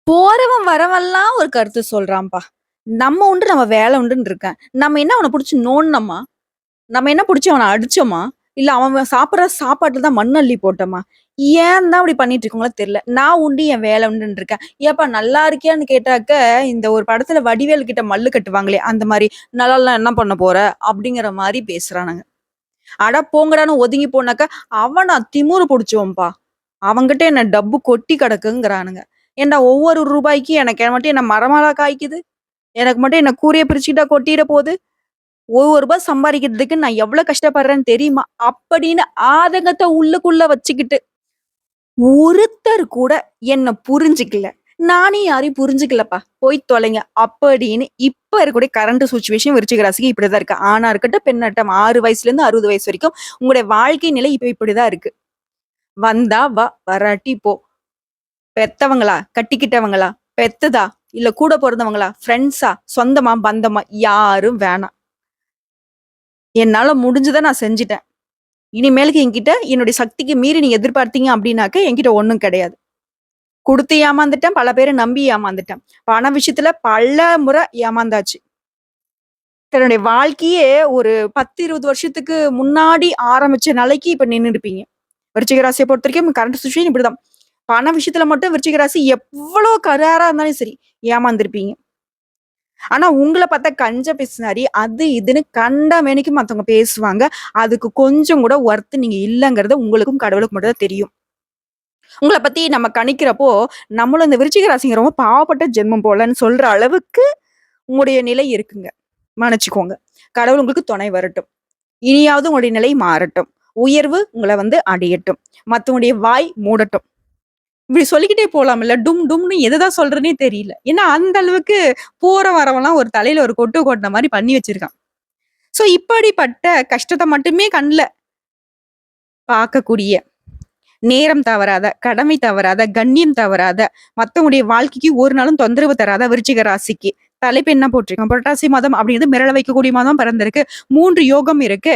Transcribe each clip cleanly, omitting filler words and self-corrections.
போறவன் வரவன்லாம் ஒரு கருத்து சொல்றான்ப்பா. நம்ம உண்டு, நம்ம வேலை உண்டுன்னு இருக்கேன். நம்ம என்ன அவன புடிச்சு நோண்டுனோமா? நம்ம என்ன புடிச்சு அவன அடிச்சோமா? இல்ல அவன் சாப்பிடுற சாப்பாட்டுல தான் மண்ணு அள்ளி போட்டோமா? ஏன் தான் அப்படி பண்ணிட்டு இருக்கோங்களோ தெரியல. நான் உண்டு, என் வேலை உண்டுன்னு இருக்கேன். ஏப்பா நல்லா இருக்கியான்னு கேட்டாக்க, இந்த ஒரு படத்துல வடிவேலு கிட்ட மல்லு கட்டுவாங்களே, அந்த மாரி "நல்லா இல்லனா என்ன பண்ண போற?" அப்படிங்கிற மாரி பேசுறானுங்க. அட போங்கடான்னு ஒதுங்கி போனாக்க, அவனா திமிரு புடிச்சவன்பா. அவன்கிட்ட என்ன டப்பு கொட்டி கிடக்குங்கிறானுங்க. ஏன்டா ஒவ்வொரு ரூபாய்க்கு எனக்கு மட்டும் என்ன மரமாலா காய்க்குது? எனக்கு மட்டும் என்ன கூரைய பிரிச்சுக்கிட்டா கொட்டிற போது? ரூ. 1 சம்பாரிக்கிறதுக்கு நான் எவ்ளோ கஷ்டப்படுறேன்னு தெரியுமா? அப்படின்னு ஆதங்கத்த உள்ளுக்குள்ள வச்சுக்கிட்டு, ஒருத்தர் கூட என்ன புரிஞ்சுக்கல. நானே யாரையும் புரிஞ்சுக்கலப்பா. போய் தொலைங்க. அப்படின்னு இப்ப இருக்கக்கூடிய கரண்ட் சிச்சுவேஷன் விருச்சிக ராசிக்கு இப்படிதான் இருக்கு. ஆணா இருக்கட்டும், பெண்ணாகட்டும் 6 வயசுலேருந்து 60 வயசு வரைக்கும் உங்களுடைய வாழ்க்கை நிலை இப்ப இப்படிதான் இருக்கு. வந்தா வா, வராட்டி போ. பெத்தவங்களா? கட்டிக்கிட்டவங்களா? பெத்ததா? இல்ல கூட பொறந்தவங்களா? ஃப்ரெண்ட்ஸா? சொந்தமா? பந்தமா? யாரும் வேணாம். என்னால முடிஞ்சத நான் செஞ்சுட்டேன். இனிமேலுக்கு என்கிட்ட என்னுடைய சக்திக்கு மீறி நீங்க எதிர்பார்த்தீங்க அப்டின்னாக்க, என்கிட்ட ஒண்ணும் கிடையாது. குடுத்து ஏமாந்துட்டேன். பல பேர நம்பி ஏமாந்துட்டேன். பண விஷயத்துல பல முறை ஏமாந்தாச்சு. தன்னுடைய வாழ்க்கையே ஒரு 10, 20 வருஷத்துக்கு முன்னாடி ஆரம்பிச்ச நிலைக்கு இப்ப நின்னுருப்பீங்க. விருச்சிக ராசிய பொறுத்தவரைக்கும் கரண்ட் சிச்சுவேஷன் இப்படிதான். பண விஷயத்துல மட்டும் விருச்சிக ராசி எவ்வளோ கராரா இருந்தாலும் சரி, ஏமாந்திருப்பீங்க. ஆனா உங்கள பார்த்தா கஞ்ச பிசுனாரி, அது இதுன்னு கண்டமேனிக்கு மத்தவங்க பேசுவாங்க. அதுக்கு கொஞ்சம் கூட ஒர்த் நீங்க இல்லங்கிறது உங்களுக்கும் கடவுளுக்கு மட்டும் தான் தெரியும். உங்கள பத்தி நம்ம கணிக்கிறப்போ, நம்மளும் இந்த விருச்சிக ராசிங்க ரொம்ப பாவப்பட்ட ஜென்மம் போலன்னு சொல்ற அளவுக்கு உங்களுடைய நிலை இருக்குங்க. மன்னிச்சுக்கோங்க. கடவுள் உங்களுக்கு துணை வரட்டும். இனியாவது உங்களுடைய நிலை மாறட்டும். உயர்வு உங்கள வந்து அடையட்டும். மத்தவங்களுடைய வாய் மூடட்டும். இப்படி சொல்லிக்கிட்டே போலாம்ல. டும் டும்ன்னு எததான் சொல்றதுன்னே தெரியல. ஏன்னா அந்த அளவுக்கு போற வரவன்லாம் ஒரு தலையில ஒரு கொட்டு கொட்டுன மாரி பண்ணி வச்சிருக்கான். சோ இப்படிப்பட்ட கஷ்டத்த மட்டுமே கண்ல பார்க்கக்கூடிய, நேரம் தவறாத, கடமை தவறாத, கண்ணியம் தவறாத, மத்தவங்களுடைய வாழ்க்கைக்கு ஒரு நாளும் தொந்தரவு தராத விருச்சிக ராசிக்கு தலைப்பு என்ன போட்டிருக்கோம்? புரட்டாசி மாதம் அப்படிங்கிறது மிரள வைக்கக்கூடிய மாதம் பிறந்திருக்கு. 3 யோகம் இருக்கு.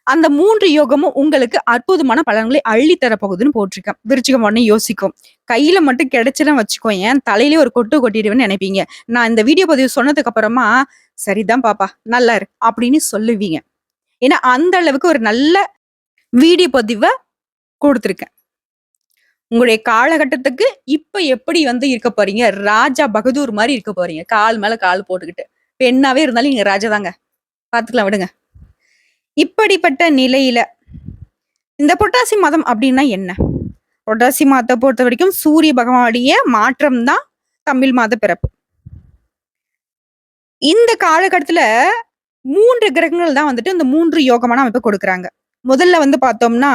அந்த 3 யோகமும் உங்களுக்கு அற்புதமான பலன்களை அள்ளி தரப்போகுதுன்னு போட்டிருக்கேன். விருச்சிகம் உடனே யோசிக்கும். கையில மட்டும் கிடைச்சுதுன்னு வச்சுக்கோயேன், தலையிலேயே ஒரு கொட்டு கொட்டிடுவேன்னு நினைப்பீங்க. நான் இந்த வீடியோ பதிவு சொன்னதுக்கு அப்புறமா, "சரிதான் பாப்பா, நல்லா இரு" அப்படின்னு சொல்லுவீங்க. ஏன்னா, அந்த அளவுக்கு ஒரு நல்ல வீடியோ பதிவ குடுத்துருக்கேன். உங்களுடைய காலகட்டத்துக்கு இப்ப எப்படி வந்து இருக்க போறீங்க? ராஜா பகதூர் மாரி இருக்க போறீங்க. கால் மேல கால் போட்டுக்கிட்டு. பெண்ணாவே இருந்தாலும் நீங்க ராஜா தாங்க. பாத்துக்கலாம் விடுங்க. இப்படிப்பட்ட நிலையில இந்த புரட்டாசி மாதம் அப்டின்னா என்ன? புரட்டாசி மாதத்த பொறுத்தவரைக்கும் சூரிய பகவானுடைய மாற்றம் தான் தமிழ் மாத பிறப்பு. இந்த காலகட்டத்துல 3 கிரகங்கள் தான் வந்துட்டு இந்த 3 யோகமான அமைப்ப கொடுக்குறாங்க. முதல்ல வந்து பார்த்தோம்னா,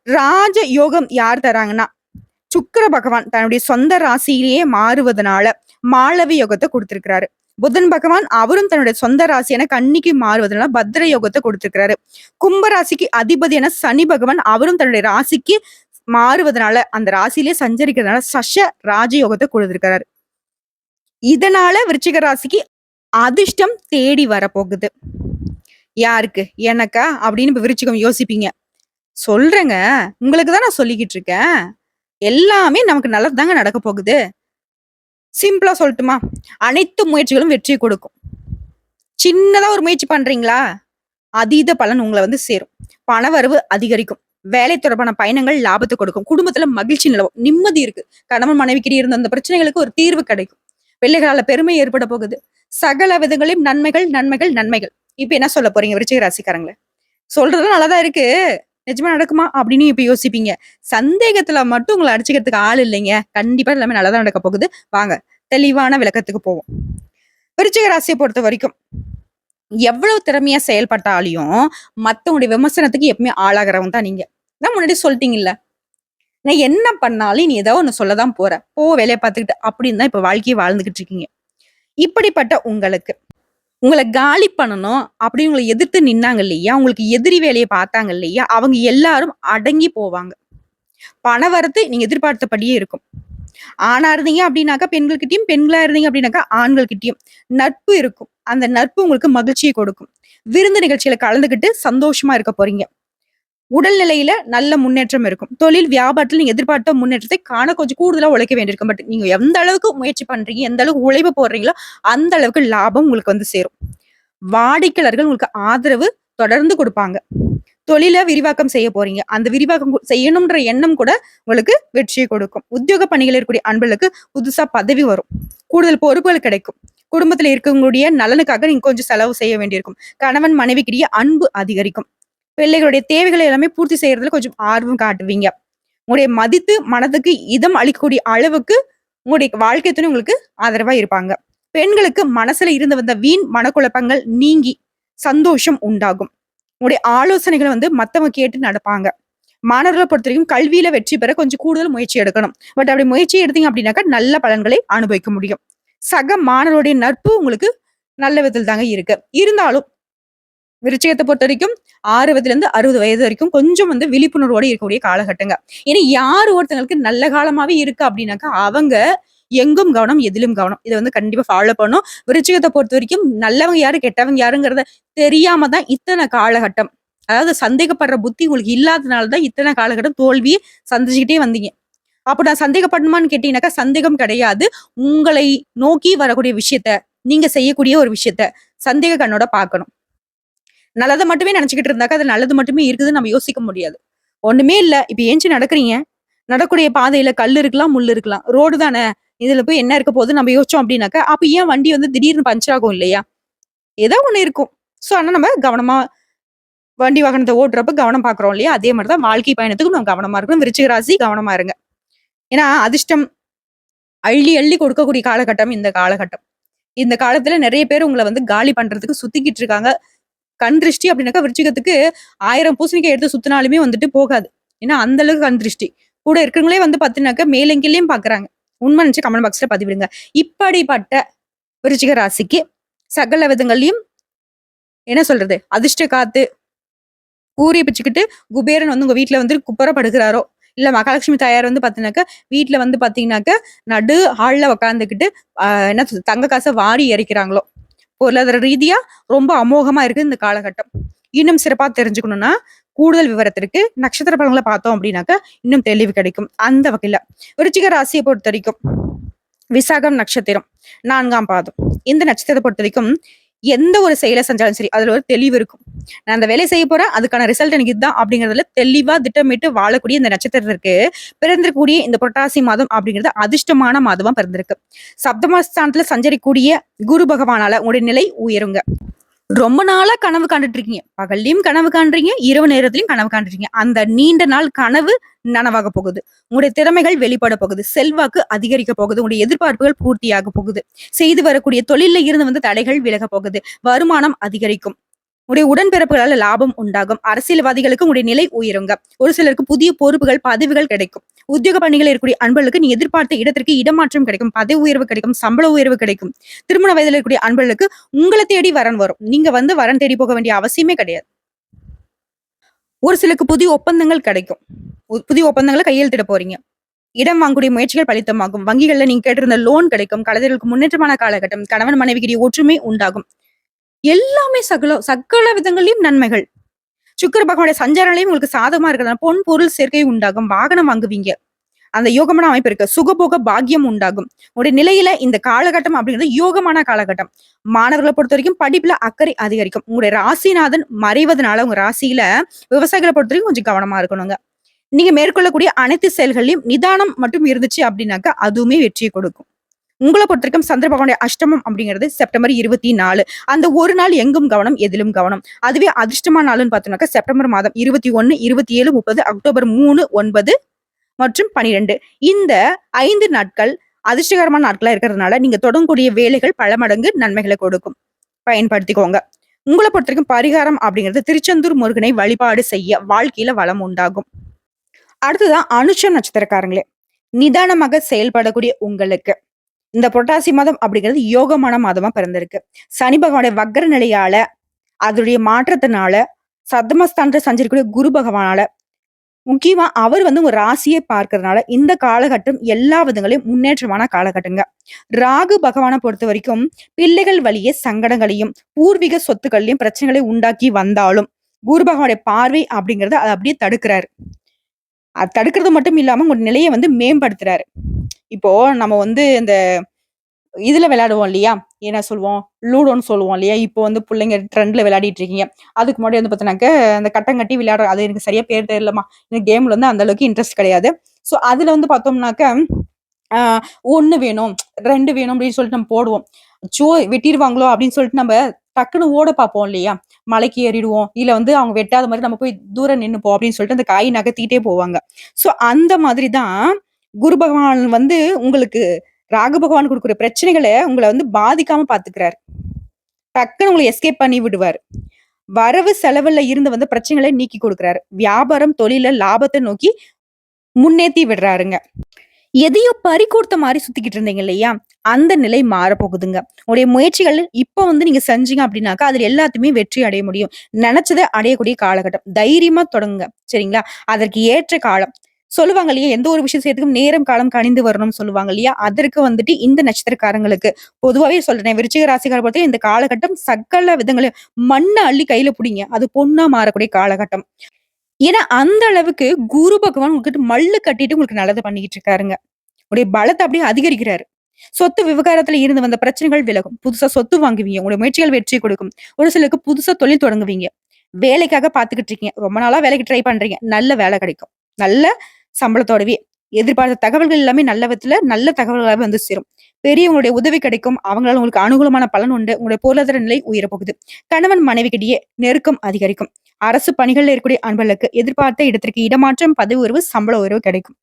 ராஜ யோகம் யார் தராங்கன்னா, சுக்கிர பகவான் தன்னுடைய சொந்த ராசியிலேயே மாறுவதனால மாளவி யோகத்த குடுத்திருக்கிறாரு. புதன் பகவான் அவரும் தன்னுடைய சொந்த ராசியான கன்னிக்கு மாறுவதனால பத்ர யோகத்த குடுத்திருக்கிறாரு. கும்ப ராசிக்கு அதிபதியான சனி பகவான் அவரும் தன்னுடைய ராசிக்கு மாறுவதனால, அந்த ராசியிலேயே சஞ்சரிக்கிறதுனால சஷ ராஜயோகத்த குடுத்திருக்கிறாரு. இதனால விருச்சிக ராசிக்கு அதிர்ஷ்டம் தேடி வரப்போகுது. யாருக்கு? எனக்கா? அப்படின்னு இப்ப விருச்சிகம் யோசிப்பீங்க. சொல்றேங்க. உங்களுக்கு தான் நான் சொல்லிக்கிட்டு இருக்கேன். எல்லாமே நமக்கு நல்லது தாங்க நடக்க போகுது. சிம்பிளா சொல்லட்டுமா? அனைத்து முயற்சிகளும் வெற்றி கொடுக்கும். சின்னதா ஒரு முயற்சி பண்றீங்களா? அதீத பலன் உங்கள வந்து சேரும். பணவரவு அதிகரிக்கும். வேலை தொடர்பான பயணங்கள் லாபத்த கொடுக்கும். குடும்பத்துல மகிழ்ச்சி நிலவும். நிம்மதி இருக்கு. கணவன் மனைவிக்கிடையே இருந்த அந்த பிரச்சனைகளுக்கு ஒரு தீர்வு கிடைக்கும். பிள்ளைகளால பெருமை ஏற்பட போகுது. சகல விதங்களையும் நன்மைகள், நன்மைகள், நன்மைகள். இப்ப என்ன சொல்ல போறீங்க விருச்சிக ராசிக்காரங்களே? சொல்றதெல்லாம் நல்லா தான் இருக்கு. நிஜமா நடக்குமா? அப்படின்னு இப்ப யோசிப்பீங்க. சந்தேகத்துல மட்டும் உங்கள அடிச்சுக்கிறதுக்கு ஆள் இல்லைங்க. கண்டிப்பா எல்லாமே நல்லா தான் நடக்க போகுது. வாங்க தெளிவான விளக்கத்துக்கு போவோம். விருச்சிக ராசிய பொறுத்தவரைக்கும் எவ்வளவு திறமையா செயல்பட்டாலும், மத்தவங்களுடைய விமர்சனத்துக்கு எப்பவுமே ஆளாகுறவங்க தான் நீங்க. நான் முன்னாடி சொல்ட்டீங்கல்ல. நான் என்ன பண்ணாலும் நீ ஏதோ ஒண்ணு சொல்ல தான் போற. போ வேலைய பார்த்துக்கிட்டு அப்படின்னு தான் இப்ப வாழ்க்கைய வாழ்ந்துகிட்டு இருக்கீங்க. இப்படிப்பட்ட உங்களுக்கு, உங்கள காலி பண்ணணும் அப்படின்னு உங்கள எதிர்த்து நின்னாங்க இல்லையா? உங்களுக்கு எதிரி வேலைய பார்த்தாங்க இல்லையா? அவங்க எல்லாரும் அடங்கி போவாங்க. பண வரத்து நீங்க எதிர்பார்த்தபடியே இருக்கும். ஆணா இருந்தீங்க அப்படின்னாக்கா பெண்கள்கிட்டயும், பெண்களா இருந்தீங்க அப்படின்னாக்கா ஆண்கள்கிட்டயும் நட்பு இருக்கும். அந்த நட்பு உங்களுக்கு மகிழ்ச்சிய கொடுக்கும். விருந்து நிகழ்ச்சியில கலந்துக்கிட்டு சந்தோஷமா இருக்க போறீங்க. உடல்நிலையில நல்ல முன்னேற்றம் இருக்கும். தொழில், வியாபாரத்துல நீங்க எதிர்பார்த்த முன்னேற்றத்தை காண கொஞ்சம் கூடுதலா உழைக்க வேண்டியிருக்கும். பட் நீங்க எந்த அளவுக்கு முயற்சி பண்றீங்க, எந்த அளவுக்கு உழைப்பு போடுறீங்களோ, அந்த அளவுக்கு லாபம் உங்களுக்கு வந்து சேரும். வாடிக்கையாளர்கள் உங்களுக்கு ஆதரவு தொடர்ந்து குடுப்பாங்க. தொழில விரிவாக்கம் செய்ய போறீங்க. அந்த விரிவாக்கம் செய்யணும்ன்ற எண்ணம் கூட உங்களுக்கு வெற்றியை கொடுக்கும். உத்தியோக பணிகள் இருக்கக்கூடிய அன்பர்களுக்கு புதுசா பதவி வரும். கூடுதல் பொறுப்புகள் கிடைக்கும். குடும்பத்துல இருக்கவங்களுடைய நலனுக்காக நீங்க கொஞ்சம் செலவு செய்ய வேண்டியிருக்கும். கணவன் மனைவிக்கிடையே அன்பு அதிகரிக்கும். பிள்ளைகளுடைய தேவைகளை எல்லாமே பூர்த்தி செய்யறதுல கொஞ்சம் ஆர்வம் காட்டுவீங்க. உங்களுடைய மதித்து மனதுக்கு இதம் அளிக்கக்கூடிய அளவுக்கு உங்களுடைய வாழ்க்கை துணை உங்களுக்கு ஆதரவா இருப்பாங்க. பெண்களுக்கு மனசுல இருந்து வந்த வீண் மனக்குழப்பங்கள் நீங்கி சந்தோஷம் உண்டாகும். உங்களுடைய ஆலோசனைகளை வந்து மத்தவங்க கேட்டு நடப்பாங்க. மாணவர்களை பொறுத்த வரைக்கும் கல்வியில வெற்றி பெற கொஞ்சம் கூடுதல் முயற்சி எடுக்கணும். பட் அப்படி முயற்சி எடுத்தீங்க அப்படின்னாக்கா நல்ல பலன்களை அனுபவிக்க முடியும். சக மாணவருடைய நட்பு உங்களுக்கு நல்ல விதத்தில் தாங்க இருக்கு. இருந்தாலும் விருச்சிகத்தை பொறுத்த வரைக்கும் 6 வயதுல இருந்து 60 வயது வரைக்கும் கொஞ்சம் வந்து விழிப்புணர்வோட இருக்கக்கூடிய காலகட்டங்க. ஏன்னா யார் ஒருத்தங்களுக்கு நல்ல காலமாவே இருக்கு அப்படின்னாக்கா அவங்க எங்கும் கவனம், எதிலும் கவனம். இத வந்து கண்டிப்பா ஃபாலோ பண்ணும். விருச்சிகத்தை பொறுத்த வரைக்கும் நல்லவங்க யாரு, கெட்டவங்க யாருங்கிறத தெரியாம தான் இத்தனை காலகட்டம். அதாவது சந்தேகப்படுற புத்தி உங்களுக்கு இல்லாதனால தான் இத்தனை காலகட்டம் தோல்வியை சந்திச்சுக்கிட்டே வந்தீங்க. அப்ப நான் சந்தேகப்படணுமான்னு கேட்டீங்கன்னாக்கா சந்தேகம் கிடையாது. உங்களை நோக்கி வரக்கூடிய விஷயத்த, நீங்க செய்யக்கூடிய ஒரு விஷயத்த சந்தேக கண்ணோட பார்க்கணும். நல்லத மட்டுமே நினைச்சுக்கிட்டு இருந்தாக்கா, அது நல்லது மட்டுமே இருக்குதுன்னு நம்ம யோசிக்க முடியாது. ஒண்ணுமே இல்ல. இப்ப ஏஞ்சி நடக்குறீங்க. நடக்கூடிய பாதையில கல் இருக்கலாம், முள் இருக்கலாம். ரோடு தானே. இதுல போய் என்ன இருக்க போகுது நம்ம யோசிச்சோம் அப்படின்னாக்கா, அப்ப ஏன் வண்டி வந்து திடீர்னு பஞ்சர் ஆகும் இல்லையா? ஏதோ ஒண்ணு இருக்கும். சோ ஆனா நம்ம கவனமா வண்டி வாகனத்த ஓட்டுறப்ப கவனம் பார்க்குறோம் இல்லையா? அதே மாரி தான் வாழ்க்கை பயணத்துக்கும் நம்ம கவனமா இருக்கணும். விருச்சிக ராசி கவனமா இருங்க. ஏன்னா அதிர்ஷ்டம் அள்ளி அள்ளி கொடுக்கக்கூடிய காலகட்டம் இந்த காலகட்டம். இந்த காலத்துல நெறைய பேர் உங்கள வந்து காலி பண்றதுக்கு சுத்திக்கிட்டு இருக்காங்க. கண் திருஷ்டி அப்படின்னாக்கா விருச்சிகத்துக்கு 1000 பூசணிக்காய் எடுத்து சுத்தினாலுமே வந்துட்டு போகாது. ஏன்னா அந்த அளவுக்கு கண் திருஷ்டி. கூட இருக்கிறவங்களே வந்து பாத்தீங்கன்னாக்கா மேலும் கீழயும் பாக்குறாங்க. உண்மை நினைச்சு கமெண்ட் பாக்ஸ்ல பதிவிடுங்க. இப்படிப்பட்ட விருச்சிக ராசிக்கு சகல விதங்களையும் என்ன சொல்றது? அதிர்ஷ்ட காத்து கூரிய பிச்சுக்கிட்டு குபேரன் வந்து உங்க வீட்டுல வந்து குப்பர படுக்கிறாரோ, இல்ல மகாலட்சுமி தாயார் வந்து பாத்தீங்கன்னாக்கா வீட்டுல வந்து பாத்தீங்கன்னாக்கா நடு ஹால்ல உட்காந்துக்கிட்டு என்ன சொல்றது, தங்க காசை வாரி இறைக்கிறாங்களோ, பொருளாதார ரீதியா ரொம்ப அமோகமா இருக்கு இந்த காலகட்டம். இன்னும் சிறப்பா தெரிஞ்சுக்கணும்னா கூடுதல் விவரத்திற்கு நட்சத்திர பலன்களை பார்த்தோம் அப்படின்னாக்கா இன்னும் தெளிவு கிடைக்கும். அந்த வகையில விருச்சிக ராசியை பொறுத்த வரைக்கும் விசாகம் நட்சத்திரம் 4ஆம் பாதம். இந்த நட்சத்திரத்தை பொறுத்த வரைக்கும் எந்த ஒரு செயலை செஞ்சாலும் சரி அதுல ஒரு தெளிவு இருக்கும். நான் அந்த வேலையை செய்ய போறேன், அதுக்கான ரிசல்ட் எனக்கு இதுதான் அப்படிங்கறதுல தெளிவா திட்டமிட்டு வாழக்கூடிய இந்த நட்சத்திரத்திற்கு பிறந்திருக்கக்கூடிய இந்த புரட்டாசி மாதம் அப்படிங்கிறது அதிர்ஷ்டமான மாதமா பிறந்திருக்கு. சப்தமஸ்தானத்துல சஞ்சரிக்கூடிய குரு பகவானால உங்களுடைய நிலை உயருங்க. ரொம்ப நாளா கனவு காண்டுட்டு இருக்கீங்க. பகல்லையும் கனவு காண்றீங்க, இரவு நேரத்திலயும் கனவு காண்றீங்க. அந்த நீண்ட நாள் கனவு நனவாக போகுது. உங்களுடைய திறமைகள் வெளிப்பட போகுது. செல்வாக்கு அதிகரிக்க போகுது. உங்களுடைய எதிர்பார்ப்புகள் பூர்த்தியாக போகுது. செய்து வரக்கூடிய தொழில இருந்து வந்து தடைகள் விலக போகுது. வருமானம் அதிகரிக்கும். உங்களுடைய உடன்பிறப்புகளால லாபம் உண்டாகும். அரசியல்வாதிகளுக்கு உங்களுடைய நிலை உயருங்க. ஒரு சிலருக்கு புதிய பொறுப்புகள், பதவிகள் கிடைக்கும். உத்தியோக பணிகள் இருக்கக்கூடிய அன்பர்களுக்கு நீ எதிர்பார்த்த இடத்திற்கு இடமாற்றம் கிடைக்கும். பதவி உயர்வு கிடைக்கும். சம்பள உயர்வு கிடைக்கும். திருமண வயதில் இருக்கக்கூடிய அன்பர்களுக்கு உங்களை தேடி வரன் வரும். நீங்க வந்து வரன் தேடி போக வேண்டிய அவசியமே கிடையாது. ஒரு சிலருக்கு புதிய ஒப்பந்தங்கள் கிடைக்கும். புதிய ஒப்பந்தங்களை கையெழுத்திட போறீங்க. இடம் வாங்கக்கூடிய முயற்சிகள் பலித்தமாகும். வங்கிகள்ல நீங்க கேட்டிருந்த லோன் கிடைக்கும். கலைஞர்களுக்கு முன்னேற்றமான காலகட்டம். கணவன் மனைவிக்கிடையே ஒற்றுமை உண்டாகும். எல்லாமே சகல விதங்களையும் நன்மைகள். சுக்கிர பகவானுடைய சஞ்சாரங்களையும் உங்களுக்கு சாதகமா இருக்கிறதுனால பொன் பொருள் சேர்க்கை உண்டாகும். வாகனம் வாங்குவீங்க. அந்த யோகமான அமைப்பு இருக்கு. சுகபோக பாக்கியம் உண்டாகும். உடைய நிலையில இந்த காலகட்டம் அப்படிங்கிறது யோகமான காலகட்டம். மாணவர்களை பொறுத்த வரைக்கும் படிப்புல அக்கறை அதிகரிக்கும். உங்களுடைய ராசிநாதன் மறைவதனால உங்க ராசியில விவசாயிகளை பொறுத்த வரைக்கும் கொஞ்சம் கவனமா இருக்கணுங்க. நீங்க மேற்கொள்ளக்கூடிய அனைத்து செயல்களையும் நிதானம் மட்டும் இருந்துச்சு அப்படின்னாக்கா அதுவுமே வெற்றியை கொடுக்கும். உங்களை பொறுத்த வரைக்கும் சந்திர பகவானுடைய அஷ்டமம் அப்படிங்கிறது செப்டம்பர் 24. அந்த ஒரு நாள் எங்கும் கவனம், எதிலும் கவனம். அதுவே அதிர்ஷ்டமான நாள்னு பார்த்தோம்னாக்கா செப்டம்பர் மாதம் 21, 27, 30, அக்டோபர் 3, 9 மற்றும் 12. இந்த 5 நாட்கள் அதிர்ஷ்டகரமான நாட்களா இருக்கிறதுனால நீங்க தொடங்கக்கூடிய வேலைகள் பல மடங்கு நன்மைகளை கொடுக்கும். பயன்படுத்திக்கோங்க. உங்களை பொறுத்த வரைக்கும் பரிகாரம் அப்படிங்கிறது திருச்செந்தூர் முருகனை வழிபாடு செய்ய வாழ்க்கையில வளம் உண்டாகும். அடுத்ததான் அனுஷம் நட்சத்திரக்காரங்களே, நிதானமாக செயல்படக்கூடிய உங்களுக்கு இந்த புரட்டாசி மாதம் அப்படிங்கிறது யோகமான மாதமா பிறந்திருக்கு. சனி பகவானுடைய வக்ர நிலையால, அதனுடைய மாற்றத்தினால, சப்தமஸ்தானத்துல சஞ்சரிக்கூடிய குரு பகவானால, முக்கியமா அவர் வந்து உங்க ராசியை பார்க்கறதுனால இந்த காலகட்டம் எல்லா விதங்களையும் முன்னேற்றமான காலகட்டங்க. ராகு பகவானை பொறுத்த வரைக்கும் பிள்ளைகள் வழியே சங்கடங்களையும் பூர்வீக சொத்துக்களையும் பிரச்சனைகளை உண்டாக்கி வந்தாலும் குரு பகவானுடைய பார்வை அப்படிங்கிறது அத அப்படியே தடுக்கிறாரு. அது தடுக்கிறது மட்டும் இல்லாம உங்க நிலைய வந்து மேம்படுத்துறாரு. இப்போ நம்ம வந்து இந்த இதுல விளையாடுவோம் இல்லையா? என்ன சொல்லுவோம்? லூடோன்னு சொல்லுவோம் இல்லையா? இப்போ வந்து புள்ளைங்க ட்ரெண்ட்ல விளையாடிட்டு இருக்கீங்க. அதுக்கு முன்னாடி வந்து பார்த்தீங்கன்னாக்க, அந்த கட்டங்கட்டி விளையாடுற அது எனக்கு சரியா பேர் தெரியலம்மா. எனக்கு கேம்ல வந்து அந்த அளவுக்கு இன்ட்ரெஸ்ட் கிடையாது. ஸோ அதுல வந்து பார்த்தோம்னாக்க, ஆ 1 வேணும், 2 வேணும் அப்படின்னு சொல்லிட்டு நம்ம போடுவோம். அச்சோ! வெட்டிருவாங்களோ அப்படின்னு சொல்லிட்டு நம்ம டக்குனு ஓட பார்ப்போம் இல்லையா? மலைக்கு ஏறிடுவோம். இல்ல வந்து அவங்க வெட்டாத மாரி நம்ம போய் தூரம் நின்னுப்போம் அப்படின்னு சொல்லிட்டு அந்த காய் நகர்த்திட்டே போவாங்க. ஸோ அந்த மாதிரி தான் குரு பகவான் வந்து உங்களுக்கு ராகு பகவான் குடுக்குற பிரச்சனைகள உங்கள வந்து பாதிக்காம பார்த்துக்கிறாரு. டக்குனு உங்கள எஸ்கேப் பண்ணி விடுவாரு. வரவு செலவுல இருந்து வந்த பிரச்சனைகள நீக்கி குடுக்குறாரு. வியாபாரம், தொழில்ல லாபத்த நோக்கி முன்னேத்தி விடுறாருங்க. எதையோ பறிகோர்த்த மாரி சுத்திக்கிட்டு இருந்தீங்க இல்லையா? அந்த நிலை மாறப்போகுதுங்க. உங்களுடைய முயற்சிகள் இப்ப வந்து நீங்க செஞ்சீங்க அப்டின்னாக்கா, அதுல எல்லாத்தையுமே வெற்றி அடைய முடியும். நெனச்சத அடையக்கூடிய காலகட்டம். தைரியமா தொடங்குங்க. சரிங்களா? அதற்கு ஏற்ற காலம். சொல்லுவாங்க இல்லையா? எந்த ஒரு விஷயம் செய்யறதுக்கும் நேரம், காலம் கணிந்து வரணும்னு சொல்லுவாங்க இல்லையா? அதற்கு வந்துட்டு இந்த நட்சத்திரக்காரங்களுக்கு பொதுவாவே சொல்றேன். விருச்சிக ராசிக்கார பொறுத்தவரை இந்த காலகட்டம் சகல விதங்களையும் மண்ண அள்ளி கையில புடிங்க. அது பொன்னா மாறக்கூடிய காலகட்டம். ஏன்னா, அந்த அளவுக்கு குரு பகவான் உங்ககிட்ட மல்லு கட்டிட்டு உங்களுக்கு நல்லது பண்ணிக்கிட்டு இருக்காருங்க. உடைய பலத்த அப்படியே அதிகரிக்கிறாரு. சொத்து விவகாரத்துல இருந்து வந்த பிரச்சனைகள் விலகும். புதுசா சொத்து வாங்குவீங்க. உங்களுடைய முயற்சிகள் வெற்றி கொடுக்கும். ஒரு சிலருக்கு புதுசா தொழில் தொடங்குவீங்க. வேலைக்காக பார்த்துக்கிட்டு இருக்கீங்க. ரொம்ப நாளா வேலைக்கு ட்ரை பண்றீங்க. நல்ல வேலை கிடைக்கும். நல்ல சம்பளத்தோடவே எதிர்பார்த்த தகவல்கள் எல்லாமே நல்ல விதத்துல நல்ல தகவல்களாவே வந்து சேரும். பெரியவங்களுடைய உதவி கிடைக்கும். அவங்களால உங்களுக்கு அனுகூலமான பலன் உண்டு. உங்களுடைய பொருளாதார நிலை உயரப்போகுது. கணவன் மனைவிக்கிடையே நெருக்கம் அதிகரிக்கும். அரசு பணிகள்ல இருக்கக்கூடிய அன்பர்களுக்கு எதிர்பார்த்த இடத்திற்கு இடமாற்றம், பதவி உயர்வு, சம்பள உயர்வு கிடைக்கும்.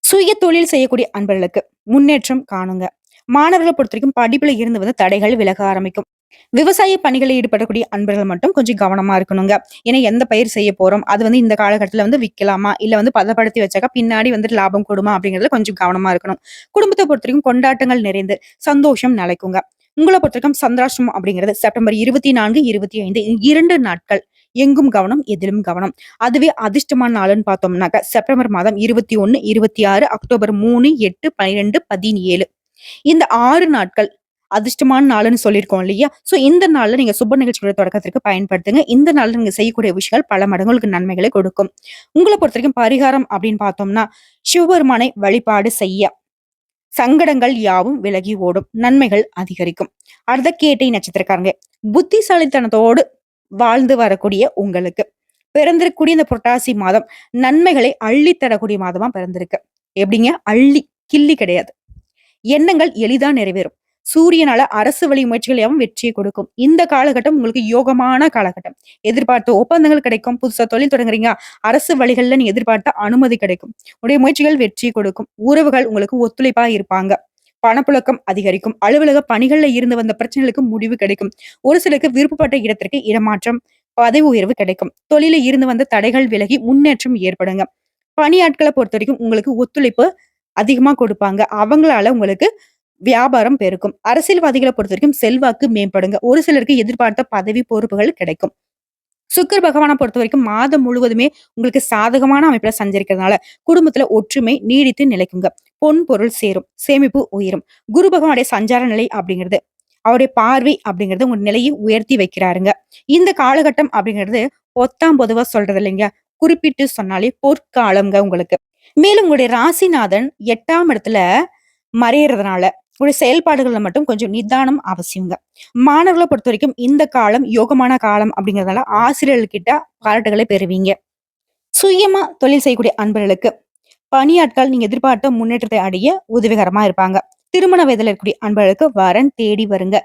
சுய தொழில் செய்யக்கூடிய அன்பர்களுக்கு முன்னேற்றம் காணுங்க. மாணவர்களை பொறுத்தவரைக்கும் படிப்புல இருந்து வந்து தடைகள் விலக ஆரம்பிக்கும். விவசாய பணிகளில் ஈடுபடக்கூடிய அன்பர்கள் மட்டும் கொஞ்சம் கவனமா இருக்கணுங்க. ஏன்னா எந்த பயிர் செய்ய போறோம்? அது வந்து இந்த காலகட்டத்துல வந்து விக்கலாமா? இல்ல வந்து பதப்படுத்தி வச்சாக்கா பின்னாடி வந்துட்டு லாபம் கூடுமா? அப்படிங்கிறதுல கொஞ்சம் கவனமா இருக்கணும். குடும்பத்த பொறுத்தவரைக்கும் கொண்டாட்டங்கள் நிறைந்து சந்தோஷம் நிலைக்குங்க. உங்கள பொறுத்தவரைக்கும் சந்திராஷ்டமம் அப்படிங்கிறது செப்டம்பர் 24, 25 2 நாட்கள். எங்கும் கவனம், எதிலும் கவனம். அதுவே அதிர்ஷ்டமான நாளுன்னு பார்த்தோம்னாக்க செப்டம்பர் மாதம் 21, 26, அக்டோபர் 3, 8, 12, 17 இந்த 6 நாட்கள் அதிர்ஷ்டமான நாளுன்னு சொல்லியிருக்கோம் இல்லையா? சோ இந்த நாள்ல நீங்க சுப நிகழ்ச்சிகளோட தொடக்கத்திற்கு பயன்படுத்துங்க. இந்த நாள்ல நீங்க செய்யக்கூடிய விஷயங்கள் பல மடங்கு உங்களுக்கு நன்மைகளை கொடுக்கும். உங்கள பொறுத்தவரைக்கும் பரிகாரம் அப்படின்னு பார்த்தோம்னா, சிவபெருமானை வழிபாடு செய்ய சங்கடங்கள் யாவும் விலகி ஓடும். நன்மைகள் அதிகரிக்கும். அடுத்த கேட்டை நட்சத்திரக்காரங்க. புத்திசாலித்தனத்தோடு வாழ்ந்து வரக்கூடிய உங்களுக்கு பிறந்திருக்கக்கூடிய இந்த புரட்டாசி மாதம் நன்மைகளை அள்ளி தரக்கூடிய மாதமா பிறந்திருக்கு. எப்படிங்க? அள்ளி, கிள்ளி கிடையாது. எண்ணங்கள் எளிதா நிறைவேறும். சூரியனால அரசு வழி முயற்சிகள் எல்லாம் வெற்றியை கொடுக்கும். இந்த காலகட்டம் உங்களுக்கு யோகமான காலகட்டம். எதிர்பார்த்த ஒப்பந்தங்கள் கிடைக்கும். புதுசா தொழில் தொடங்குறீங்க. அரசு வழிகள்ல நீங்க எதிர்பார்த்த அனுமதி கிடைக்கும். உடைய முயற்சிகள் வெற்றி கொடுக்கும். உறவுகள் உங்களுக்கு ஒத்துழைப்பா இருப்பாங்க. பணப்புழக்கம் அதிகரிக்கும். அலுவலக பணிகள்ல இருந்து வந்த பிரச்சனைகளுக்கு முடிவு கிடைக்கும். ஒரு சிலருக்கு விருப்பப்பட்ட இடத்திற்கு இடமாற்றம், பதவி உயர்வு கிடைக்கும். தொழில இருந்து வந்த தடைகள் விலகி முன்னேற்றம் ஏற்படுங்க. பணியாட்களை பொறுத்தவரைக்கும் உங்களுக்கு ஒத்துழைப்பு அதிகமா கொடுப்பாங்க. அவங்களால உங்களுக்கு வியாபாரம் பெருக்கும். அரசியல்வாதிகளை பொறுத்தவரைக்கும் செல்வாக்கு மேம்படுங்க. ஒரு சிலருக்கு எதிர்பார்த்த பதவி, பொறுப்புகள் கிடைக்கும். சுக்கிர பகவான பொறுத்தவரைக்கும் மாதம் முழுவதுமே உங்களுக்கு சாதகமான அமைப்புல சஞ்சரிக்கிறதுனால குடும்பத்துல ஒற்றுமை நீடித்து நிலைக்குங்க. பொன் பொருள் சேரும். சேமிப்பு உயரும். குரு பகவானுடைய சஞ்சார நிலை அப்படிங்கிறது அவருடைய பார்வை அப்படிங்கிறது உங்க நிலையை உயர்த்தி வைக்கிறாருங்க. இந்த காலகட்டம் அப்படிங்கிறது பொத்தாம் பொதுவா சொல்றது இல்லைங்க. குறிப்பிட்டு சொன்னாலே பொற்காலம்ங்க உங்களுக்கு. மேலும் உங்களுடைய ராசிநாதன் 8ஆம் இடத்துல மறையறதுனால உங்களுடைய செயல்பாடுகள்ல மட்டும் கொஞ்சம் நிதானம் அவசியங்க. மாணவர்களை பொறுத்தவரைக்கும் இந்த காலம் யோகமான காலம் அப்படிங்கிறதுனால ஆசிரியர்கள்கிட்ட பாராட்டுகளை பெறுவீங்க. சுயமா தொழில் செய்யக்கூடிய அன்பர்களுக்கு பணியாட்கள் நீங்க எதிர்பார்த்த முன்னேற்றத்தை அடைய உதவிகரமா இருப்பாங்க. திருமண வயதுல இருக்கக்கூடிய அன்பர்களுக்கு வரன் தேடி வருங்க.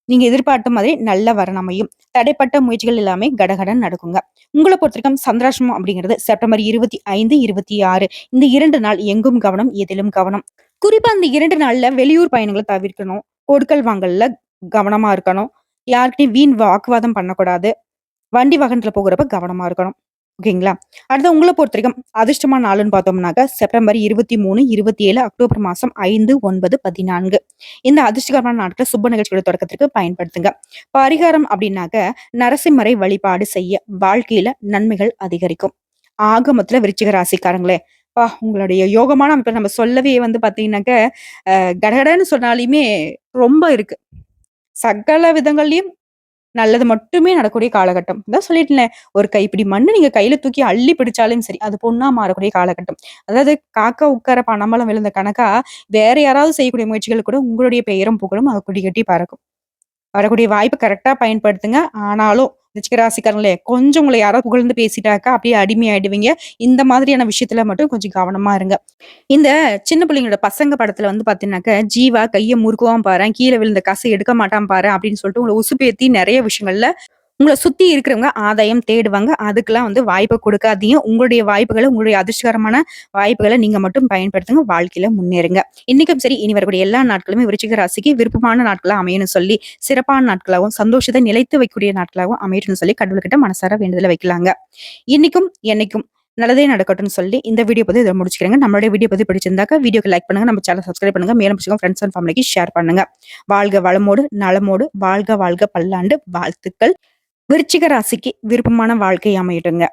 நீங்க எதிர்பார்த்த மாதிரி நல்ல வரன் அமையும். தடைப்பட்ட முயற்சிகள் எல்லாமே கடகடன் நடக்குங்க. உங்களை பொறுத்தவரைக்கும் சந்திராஷ்டமம் அப்படிங்கிறது செப்டம்பர் 25, 26 இந்த 2 நாள் எங்கும் கவனம், எதிலும் கவனம். குறிப்பா அந்த 2 நாள்ல வெளியூர் பயணங்கள தவிர்க்கணும். கொடுக்கல் வாங்கல்ல கவனமா இருக்கணும். யார்கிட்டயும் வீண் வாக்குவாதம் பண்ணக்கூடாது. வண்டி வாகனத்துல போகிறப்ப கவனமா இருக்கணும். ஓகேங்களா? அடுத்து உங்கள பொறுத்தவரைக்கும் அதிர்ஷ்டமான நாளுன்னு பார்த்தோம்னாக்க செப்டம்பர் 23, 27, அக்டோபர் மாசம் 5, 9, 14 இந்த அதிர்ஷ்டகரமான நாட்கள சுப நிகழ்ச்சிகளோட தொடக்கத்திற்கு பயன்படுத்துங்க. பரிகாரம் அப்படின்னாக்க நரசிம்மரை வழிபாடு செய்ய வாழ்க்கையில நன்மைகள் அதிகரிக்கும். ஆக மொத்தத்துல விருச்சிக ராசிக்காரங்களே, உங்களுடைய யோகமான அமைப்ப நம்ம சொல்லவே வந்து பார்த்தீங்கன்னாக்க, கடகடன்னு சொன்னாலுமே ரொம்ப இருக்கு. சகல விதங்கள்லயும் நல்லது மட்டுமே நடக்கக்கூடிய காலகட்டம். அதான் சொல்லிட்டேன்ல, ஒரு கைப்பிடி மண்ணு நீங்க கையில தூக்கி அள்ளி பிடிச்சாலும் சரி, அது பொன்னா மாறக்கூடிய காலகட்டம். அதாவது காக்கா உட்கார பனம்பழம் விழுந்த கணக்கா, வேற யாராவது செய்யக்கூடிய முயற்சிகள் கூட உங்களுடைய பெயரும் புகழும் அது கொடி கட்டி பறக்கும். வரக்கூடிய வாய்ப்ப கரெக்ட்டா பயன்படுத்துங்க. ஆனாலும் விருச்சிக ராசிக்காரங்களே, கொஞ்சம் உங்கள யாராவது புகழ்ந்து பேசிட்டாக்கா, அப்படியே அடிமையாயிடுவீங்க. இந்த மாதிரியான விஷயத்துல மட்டும் கொஞ்சம் கவனமா இருங்க. இந்த சின்ன பிள்ளைங்களோட பசங்க படத்துல வந்து பாத்தீங்கன்னாக்க, "ஜீவா கைய முறுக்குவான் பாரேன், கீழ விழுந்த காச எடுக்க மாட்டான் பாரேன்" அப்படின்னு சொல்லிட்டு உங்கள உசுப்பேத்தி நெறைய விஷயங்கள்ல உங்கள சுத்தி இருக்கிறவங்க ஆதாயம் தேடுவாங்க. அதுக்கெல்லாம் வந்து வாய்ப்ப குடுக்காதீங்க. உங்களுடைய வாய்ப்புகள, உங்களுடைய அதிர்ஷ்டகரமான வாய்ப்புகள நீங்க மட்டும் பயன்படுத்துங்க. வாழ்க்கையில முன்னேறுங்க. இன்னைக்கும் சரி, இனி வரக்கூடிய எல்லா நாட்களுமே விருச்சிக ராசிக்கு விருப்பமான நாட்களா அமையணும்னு சொல்லி, சிறப்பான நாட்களாகவும், சந்தோஷத்த நிலைத்து வைக்கக்கூடிய நாட்களாகவும் அமையட்டும்னு சொல்லி கடவுள்கிட்ட மனசார வேண்டுதல வைக்கலாங்க. இன்னைக்கும், என்னைக்கும் நல்லதே நடக்கட்டும்னு சொல்லி இந்த வீடியோ பதிவு இதில முடிச்சுக்கிறேங்க. நம்மளுடைய வீடியோ பதிவு பிடிச்சிருந்தாக்கா வீடியோக்கு லைக் பண்ணுங்க. நம்ம சேனல் சப்ஸ்கிரைப் பண்ணுங்க. மேலும் பிடிச்சவங்க ஃப்ரெண்ட்ஸ் அண்ட் ஃபேமிலிக்கு ஷேர் பண்ணுங்க. வாழ்க வளமோடு, நலமோடு, வாழ்க வாழ்க பல்லாண்டு வாழ்த்துக்கள். விருச்சிக ராசிக்கு விருப்பமான வாழ்க்கை அமையட்டுங்க.